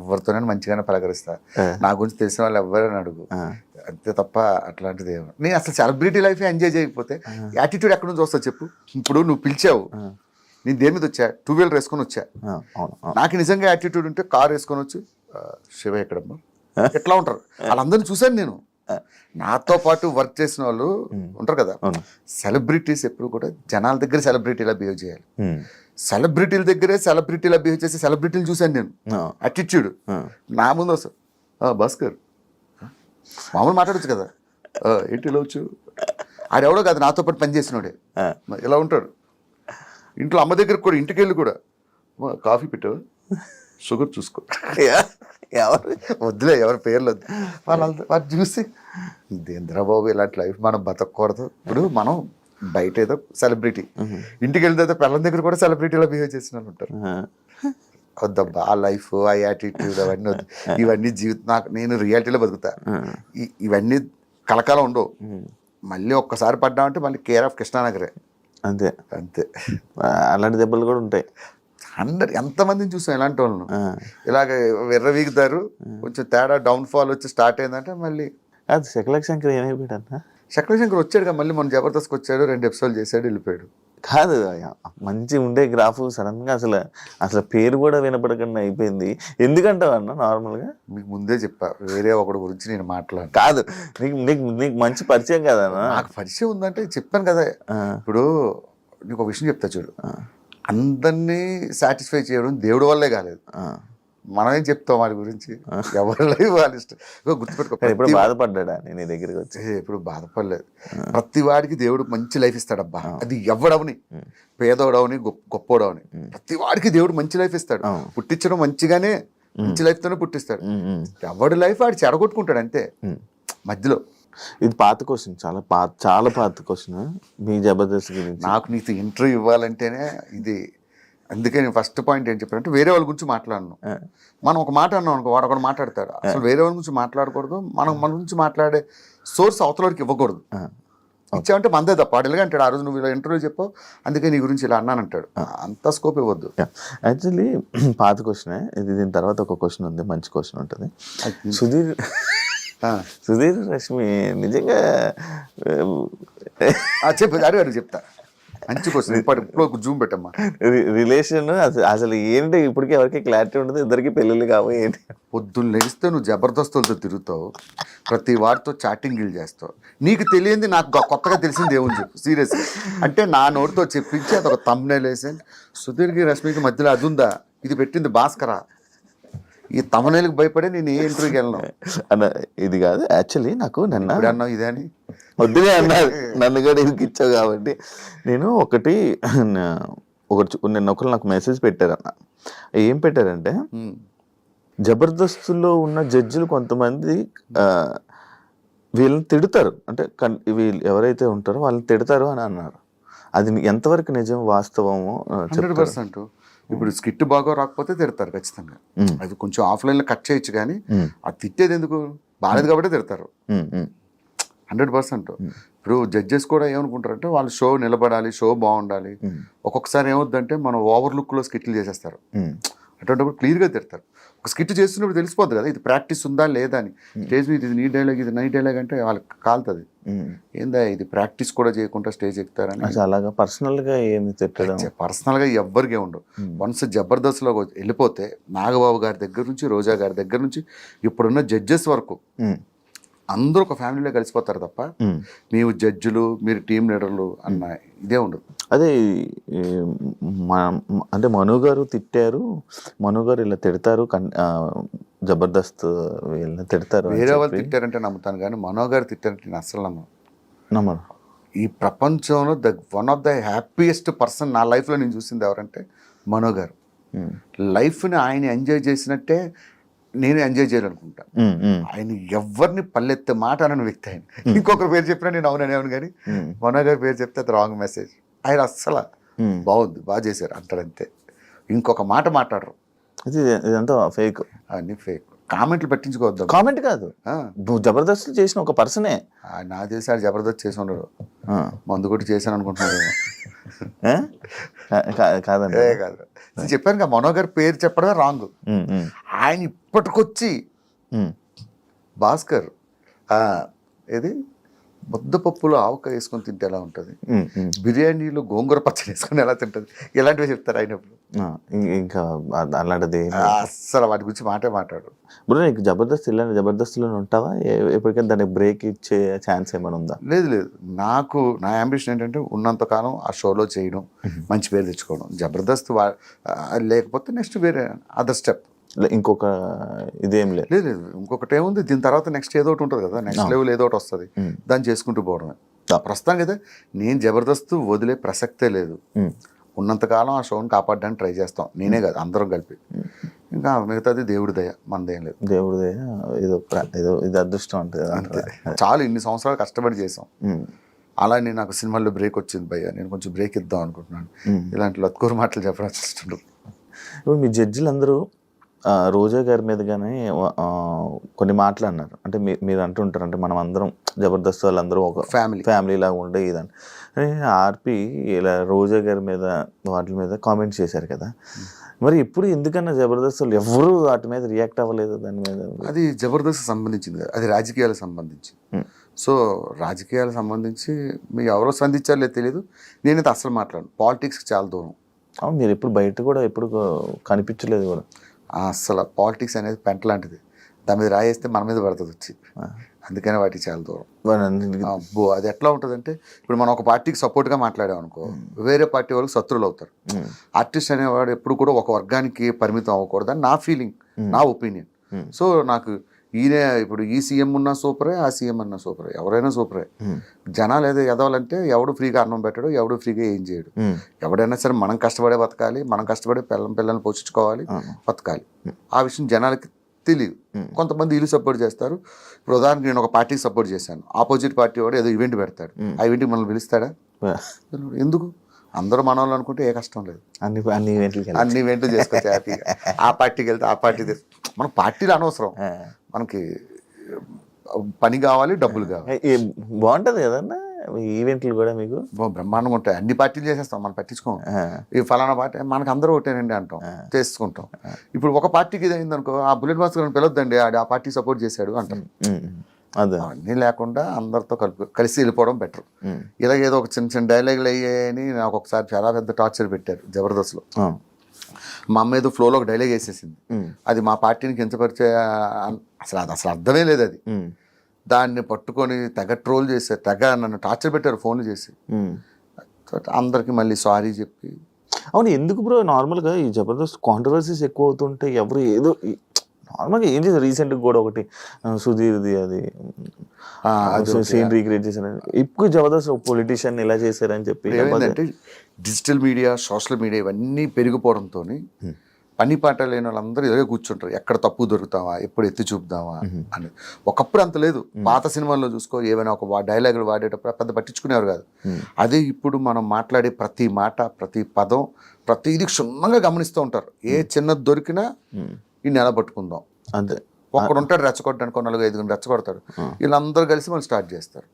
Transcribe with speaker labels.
Speaker 1: ఎవరితోనైనా మంచిగానే పలకరిస్తా, నా గురించి తెలిసిన వాళ్ళు ఎవరైనా అడుగు, అంతే తప్ప అట్లాంటిది ఏమో. నేను అసలు సెలబ్రిటీ లైఫ్ ఎంజాయ్ చేయకపోతే యాటిట్యూడ్ ఎక్కడి నుంచి వస్తా చెప్పు. ఇప్పుడు నువ్వు పిలిచావు, నేను దేని మీద వచ్చా, 2 వీలర్ వేసుకొని వచ్చా. నాకు నిజంగా యాటిట్యూడ్ ఉంటే కార్ వేసుకొని వచ్చి శివ ఎక్కడమ్మా ఎట్లా ఉంటారు వాళ్ళందరినీ చూశాను నేను. నాతో పాటు వర్క్ చేసిన వాళ్ళు ఉంటారు కదా, సెలబ్రిటీస్ ఎప్పుడు కూడా జనాల దగ్గర సెలబ్రిటీలా బిహేవ్ చేయాలి. సెలబ్రిటీల దగ్గరే సెలబ్రిటీలా బిహేవ్ చేసి సెలబ్రిటీలు చూశాను నేను. యాటిట్యూడ్ నా ముందు వస్తా, భాస్కర్ మామూలు మాట్లాడచ్చు కదా, ఏంటి ఇలా వచ్చు, ఆడెవడో కాదు నాతో పాటు పనిచేసినోడే ఇలా ఉంటాడు. ఇంట్లో అమ్మ దగ్గరకు కూడా ఇంటికి వెళ్ళి కూడా కాఫీ పెట్టావు, షుగర్ చూసుకో, ఎవరు వద్దులే ఎవరి పేర్లు వద్దు, వాళ్ళు చూసి ఇదేంద్రబాబు ఇలాంటి లైఫ్ మనం బతకూడదు. ఇప్పుడు మనం బయట ఏదో సెలబ్రిటీ, ఇంటికి వెళ్తే పిల్లల దగ్గర కూడా సెలబ్రిటీలో బిహేవ్ చేసిన వాళ్ళు ఉంటారు. వద్దబ్బా ఆ లైఫ్, ఆ యాటిట్యూడ్ అవన్నీ వద్దు. ఇవన్నీ జీవితం, నేను రియాలిటీలో బతుకుతా. ఇవన్నీ కలకాలం ఉండవు. మళ్ళీ ఒక్కసారి పడ్డామంటే మళ్ళీ కేర్ ఆఫ్ కృష్ణానగరే.
Speaker 2: అంతే
Speaker 1: అంతే.
Speaker 2: అలాంటి దెబ్బలు కూడా ఉంటాయి.
Speaker 1: ఎంతమందిని చూసాం ఇలాంటి వాళ్ళను. ఇలాగ విర్రవీగుతారు, కొంచెం తేడా డౌన్ ఫాల్ వచ్చి స్టార్ట్ అయిందంటే మళ్ళీ
Speaker 2: అది శంకర్ ఏమైపోయాడు.
Speaker 1: శంకర్ వచ్చాడు మళ్ళీ మన జబర్దస్త్కి వచ్చాడు, 2 ఎపిసోడ్లు చేశాడు, వెళ్ళిపోయాడు.
Speaker 2: కాదు మంచి ఉండే గ్రాఫ్ సడన్ గా అసలు పేరు కూడా వినపడకుండా అయిపోయింది. ఎందుకంటావు అన్న? నార్మల్గా
Speaker 1: మీకు ముందే చెప్పా, వేరే ఒకటి గురించి నేను మాట్లాడు.
Speaker 2: కాదు నీకు మంచి పరిచయం కదా.
Speaker 1: నాకు పరిచయం ఉందంటే చెప్పాను కదా. ఇప్పుడు నీకు ఒక విషయం చెప్తా చూడు, అందరినీ సాటిస్ఫై చేయడం దేవుడి వల్లే కాలేదు. మనమేం చెప్తాం వాడి గురించి, ఎవరి లైఫ్ వాళ్ళ ఇష్టం. గుర్తుపెట్టుకో,
Speaker 2: ఇప్పుడు బాధపడ్డా నీ దగ్గరికి వచ్చి?
Speaker 1: ఎప్పుడు బాధపడలేదు. ప్రతి వాడికి దేవుడు మంచి లైఫ్ ఇస్తాడబ్బా. అది ఎవడవని, పేదోడవని గొప్పోడవని, ప్రతి వాడికి దేవుడు మంచి లైఫ్ ఇస్తాడు. పుట్టించడం మంచిగానే, మంచి లైఫ్ తోనే పుట్టిస్తాడు. ఎవడి లైఫ్ వాడు చెడగొట్టుకుంటాడు అంతే మధ్యలో.
Speaker 2: ఇది పాత క్వశ్చన్, చాలా పాత క్వశ్చన్ మీ జబర్దస్త్ గురించి.
Speaker 1: నాకు నీకు ఇంటర్వ్యూ ఇవ్వాలంటేనే ఇది. అందుకే నేను ఫస్ట్ పాయింట్ ఏం చెప్పానంటే, వేరే వాళ్ళ గురించి మాట్లాడను. మనం ఒక మాట అన్నాం అనుకో, వాడు ఒకటి మాట్లాడతాడు. అసలు వేరే వాళ్ళ గురించి మాట్లాడకూడదు. మనం మన గురించి మాట్లాడే సోర్స్ అవతలకి ఇవ్వకూడదు. ఇచ్చామంటే మందే తప్ప. వాడు ఎలాగ అంటాడు, ఆ రోజు నువ్వు ఇలా ఇంటర్వ్యూ చెప్పావు అందుకే నీ గురించి ఇలా అన్నానంటాడు. అంత స్కోప్ ఇవ్వద్దు.
Speaker 2: యాక్చువల్లీ పాత క్వశ్చనే ఇది. దీని తర్వాత ఒక క్వశ్చన్ ఉంది, మంచి క్వశ్చన్ ఉంటుంది. సుధీర్ రష్మి నిజంగా
Speaker 1: చెప్పు, అడిగాడు చెప్తా. మంచి క్వశ్చన్. ఇప్పుడు జూమ్ పెట్టమ్మా.
Speaker 2: రిలేషన్ అసలు ఏంటి ఇప్పటికీ ఎవరికి క్లారిటీ ఉండదు. ఇద్దరికి పెళ్ళిళ్ళు కావాలి. ఏంటి
Speaker 1: పొద్దున్న లెగిస్తే నువ్వు జబర్దస్తులతో తిరుగుతావు, ప్రతి వాడితో చాటింగ్లు చేస్తావు. నీకు తెలియంది నాకు కొత్తగా తెలిసింది ఏముంది చెప్పు సీరియస్గా. అంటే నా నోటితో చెప్పించి అదొక థంబ్నెయిల్ వేసి, సుధీర్కి రష్మికి మధ్యలో అది ఉందా, ఇది పెట్టింది భాస్కరా, ఈ తమనేలకు భయపడే నేను ఏ ఇంటర్వ్యూకి వెళ్ళను
Speaker 2: అన్న. ఇది కాదు యాక్చువల్లీ నాకు
Speaker 1: ఇప్పుడు అన్నావు ఇదే అని
Speaker 2: వద్దులే అన్నారు, నన్ను కూడా ఇచ్చావు కాబట్టి. నేను నిన్న ఒకరు నాకు మెసేజ్ పెట్టారన్న. ఏం పెట్టారంటే, జబర్దస్తులో ఉన్న జడ్జిలు కొంతమంది వీళ్ళని తిడతారు, అంటే వీళ్ళు ఎవరైతే ఉంటారో వాళ్ళని తిడతారు అని అన్నారు. అది ఎంతవరకు నిజం, వాస్తవము?
Speaker 1: 100%. ఇప్పుడు స్కిట్ బాగా రాకపోతే తిడతారు ఖచ్చితంగా. అది కొంచెం ఆఫ్లైన్ లో కట్ చేయొచ్చు, కానీ అది తిట్టేది ఎందుకు, బాగాలేదు కాబట్టి తిడతారు 100%. ఇప్పుడు జడ్జెస్ కూడా ఏమనుకుంటారంటే, వాళ్ళు షో నిలబడాలి, షో బాగుండాలి. ఒక్కొక్కసారి ఏమవుద్దంటే మనం ఓవర్ లుక్ లో స్కిట్లు చేసేస్తారు. అటువంటిప్పుడు క్లియర్గా తిడతారు. ఒక స్కిట్ చేస్తున్నప్పుడు తెలిసిపోద్ది కదా, ఇది ప్రాక్టీస్ ఉందా లేదా అని. స్టేజ్ మీద ఇది నీ డైలాగ్, ఇది నై డైలాగ్ అంటే వాళ్ళకి కాలుతుంది. ఏందా ఇది ప్రాక్టీస్ కూడా చేయకుండా స్టేజ్ ఎక్కుతారని.
Speaker 2: అలాగా పర్సనల్ గా ఏమి తిట్టడం,
Speaker 1: పర్సనల్ గా ఎవ్వరికే ఉండవు. వన్స్ జబర్దస్త్లో వెళ్ళిపోతే నాగబాబు గారి దగ్గర నుంచి, రోజా గారి దగ్గర నుంచి, ఇప్పుడున్న జడ్జెస్ వరకు అందరూ ఒక ఫ్యామిలీలో కలిసిపోతారు తప్ప మేము జడ్జిలు, మీరు టీం లీడర్లు అన్న ఇదే ఉండదు.
Speaker 2: అదే అంటే మను గారు తిట్టారు, మను గారు ఇలా తిడతారు, జబర్దస్త్ వీళ్ళని తిడతారు.
Speaker 1: వేరే వాళ్ళు తిట్టారంటే నమ్ముతాను, కానీ మనో గారు తిట్టారంటే నేను అస్సలు నమ్మను. ఈ ప్రపంచంలో one of the happiest person నా లైఫ్లో నేను చూసింది ఎవరంటే మనో గారు. లైఫ్ని ఆయన ఎంజాయ్ చేసినట్టే నేను ఎంజాయ్ చేయాలనుకుంటా. ఆయన ఎవరిని పల్లెత్తే మాట అనని వ్యక్తి ఆయన. ఇంకొకరి పేరు చెప్పినా నేను అవును కానీ మనో గారి పేరు చెప్తే అది రాంగ్ మెసేజ్. ఆయన అస్సలు బాగుంది, బాగా చేశారు అంటారంతే. ఇంకొక మాట మాట్లాడరు.
Speaker 2: ఇదంతా ఫేక్,
Speaker 1: అన్ని ఫేక్. కామెంట్లు పెట్టించుకోవద్దు.
Speaker 2: కామెంట్ కాదు, జబర్దస్త్ చేసిన ఒక పర్సనే.
Speaker 1: నా చేసి ఆడు జబర్దస్త్ చేసి ఉండడు, మందు కొట్టి చేశాను అనుకుంటున్నాడు.
Speaker 2: కాదండి,
Speaker 1: కాదు చెప్పాను కదా, మనో గారి పేరు చెప్పడమే రాంగ్. ఆయన ఇప్పటికొచ్చి భాస్కర్ ఏది ముద్దపప్పులో ఆవకాయ వేసుకొని తింటే ఎలా ఉంటుంది, బిర్యానీలో గోంగూర పచ్చడి వేసుకొని ఎలా తింటుంది, ఇలాంటివి చెప్తారు ఆయన ఎప్పుడు.
Speaker 2: ఇంకా అలాంటిది
Speaker 1: అస్సలు వాటి గురించి మాట్లాడు.
Speaker 2: బ్రో నీకు జబర్దస్త్ ఇలాంటి జబర్దస్త్లో ఉంటావా, ఎప్పటికైనా దానికి బ్రేక్ ఇచ్చే ఛాన్స్ ఏమైనా ఉందా?
Speaker 1: లేదు, నాకు నా అంబిషన్ ఏంటంటే ఉన్నంతకాలం ఆ షోలో చేయడం, మంచి పేరు తెచ్చుకోవడం. జబర్దస్త్ లేకపోతే నెక్స్ట్ వేరే అదర్ స్టెప్.
Speaker 2: ఇంకొక ఇదేం
Speaker 1: లేదు, ఇంకొకటి ఏముంది, దీని తర్వాత నెక్స్ట్ ఏదో ఒకటి ఉంటుంది కదా, నెక్స్ట్ లెవెల్ ఏదో ఒకటి వస్తుంది, దాన్ని చేసుకుంటూ పోవడమే. ప్రస్తుతం కదా నేను జబర్దస్త్ వదిలే ప్రసక్తే లేదు. ఉన్నంతకాలం ఆ షోని కాపాడడానికి ట్రై చేస్తాం, నేనే కాదు అందరం కలిపి. ఇంకా మిగతాది దేవుడి దయ, మనదేం లేదు.
Speaker 2: దేవుడి దయ, ఏదో ఇది అదృష్టం అంటే
Speaker 1: అంతే. చాలు, ఇన్ని సంవత్సరాలు కష్టపడి చేసాం. అలా నేను నాకు సినిమాల్లో బ్రేక్ వచ్చింది భయ్య, నేను కొంచెం బ్రేక్ ఇద్దాం అనుకుంటున్నాను. ఇలాంటి లత్కూరు మాటలు చెప్పడానికి ఇష్టం.
Speaker 2: ఇప్పుడు మీ జడ్జిలు అందరూ రోజా గారి మీద కానీ కొన్ని మాటలు అన్నారు. అంటే మీరు అంటుంటారు, అంటే మనం అందరం జబర్దస్త్ వాళ్ళందరూ ఒక ఫ్యామిలీ లాగా ఉండే ఇదని. ఆర్పి ఇలా రోజా గారి మీద వాటి మీద కామెంట్స్ చేశారు కదా, మరి ఇప్పుడు ఎందుకన్నా జబర్దస్త్ వాళ్ళు ఎవరు వాటి మీద రియాక్ట్ అవ్వలేదు దాని మీద?
Speaker 1: అది జబర్దస్త్ సంబంధించింది కదా, అది రాజకీయాలకు సంబంధించి. సో రాజకీయాలకు సంబంధించి మీరు ఎవరో స్పందించారో లేదు తెలియదు, నేనైతే అసలు మాట్లాడను. పాలిటిక్స్కి చాలా దూరం.
Speaker 2: అవును, మీరు ఎప్పుడు బయట కూడా ఎప్పుడు కనిపించలేదు కూడా.
Speaker 1: అసలు పాలిటిక్స్ అనేది పెంట లాంటిది, దాని మీద రాయేస్తే మన మీద పడుతుంది వచ్చి. అందుకని వాటికి చాలా దూరం. అబ్బో, అది ఎట్లా ఉంటుందంటే, ఇప్పుడు మనం ఒక పార్టీకి సపోర్ట్గా మాట్లాడాం అనుకో, వేరే పార్టీ వాళ్ళకి శత్రువులు అవుతారు. ఆర్టిస్ట్ అనేవాడు ఎప్పుడు కూడా ఒక వర్గానికి పరిమితం అవ్వకూడదని నా ఫీలింగ్, నా ఒపీనియన్. సో నాకు ఈయనే, ఇప్పుడు ఈ సీఎం ఉన్నా సూపరే, ఆ సీఎం అన్నా సూపరే, ఎవరైనా సూపరే. జనాలు ఏదో ఎదవాలంటే ఎవడు ఫ్రీగా అన్నం పెట్టడు, ఎవడు ఫ్రీగా ఏం చేయడు. ఎవడైనా సరే మనం కష్టపడే బతకాలి, మనం కష్టపడి పిల్లల్ని పోషించుకోవాలి, బతకాలి. ఆ విషయం జనాలకి తెలియదు. కొంతమంది ఇల్లు సపోర్ట్ చేస్తారు. ఇప్పుడు ఉదాహరణకి నేను ఒక పార్టీకి సపోర్ట్ చేశాను, ఆపోజిట్ పార్టీ వాడు ఏదో ఈవెంట్ పెడతాడు, ఆ ఈవెంట్కి మనల్ని పిలుస్తాడా? ఎందుకు? అందరూ మన వాళ్ళు అనుకుంటే ఏ కష్టం లేదు, అన్ని ఈవెంట్లు చేసుకోవచ్చు హ్యాపీగా. ఆ పార్టీకి వెళ్తే ఆ పార్టీ మన పార్టీలు అనవసరం, మనకి పని కావాలి, డబ్బులు కావాలి.
Speaker 2: బాగుంటుంది కదన్నా ఈవెంట్లు కూడా మీకు
Speaker 1: బ్రహ్మాండంగా ఉంటాయి. అన్ని పార్టీలు చేసేస్తాం, మనం పట్టించుకోం. ఈ ఫలానా పార్టీ మనకు అందరూ ఒకటేనండి అంటాం, చేసుకుంటాం. ఇప్పుడు ఒక పార్టీకి ఇది అయిందనుకో, ఆ బుల్లెట్ భాస్కర్ పిలవద్దండి, ఆ పార్టీ సపోర్ట్ చేశాడు అంటాం. అన్నీ లేకుండా అందరితో కలిసి వెళ్ళిపోవడం బెటర్. ఇలాగేదో ఒక చిన్న చిన్న డైలాగులు అయ్యాయని నాకు ఒకసారి చాలా పెద్ద టార్చర్ పెట్టారు జబర్దస్త్లో. మా అమ్మ ఏదో ఫ్లోలో ఒక డైలాగ్ వేసేసింది, అది మా పార్టీని కించపరిచే, అసలు అర్థమే లేదు అది. దాన్ని పట్టుకొని తెగ ట్రోల్ చేశారు, తెగ నన్ను టార్చర్ పెట్టారు ఫోన్లు చేసి. అందరికి మళ్ళీ సారీ చెప్పి.
Speaker 2: అవును, ఎందుకు బ్రో నార్మల్గా ఈ జబర్దస్త్ కాంట్రవర్సీస్ ఎక్కువ అవుతుంటే ఎవరు ఏదో నార్మల్గా ఏం చేశారు? రీసెంట్గా కూడా ఒకటి సుధీర్ది అది సీన్ రీక్రియేట్ చేశారు. ఇప్పుడు జబర్దస్త్ పొలిటీషియన్ ఇలా చేశారని చెప్పి.
Speaker 1: ఏమైందంటే డిజిటల్ మీడియా, సోషల్ మీడియా ఇవన్నీ పెరిగిపోవడంతో పని పాట లేని వాళ్ళందరూ ఇదే కూర్చుంటారు, ఎక్కడ తప్పు దొరుకుతావా, ఎప్పుడు ఎత్తి చూపుదామా అని. ఒకప్పుడు అంత లేదు. పాత సినిమాల్లో చూసుకో, ఏమైనా ఒక డైలాగులు వాడేటప్పుడు పెద్ద పట్టించుకునేవారు కాదు. అదే ఇప్పుడు మనం మాట్లాడే ప్రతి మాట, ప్రతి పదం, ప్రతిదీ క్షుణ్ణంగా గమనిస్తూ ఉంటారు. ఏ చిన్నది దొరికినా ఈ నెల పట్టుకుందాం అంతే. ఒక్కడు ఉంటాడు రెచ్చగొట్టడానికి, 4-5 రెచ్చగొడతాడు, వీళ్ళందరూ కలిసి మనం స్టార్ట్ చేస్తారు.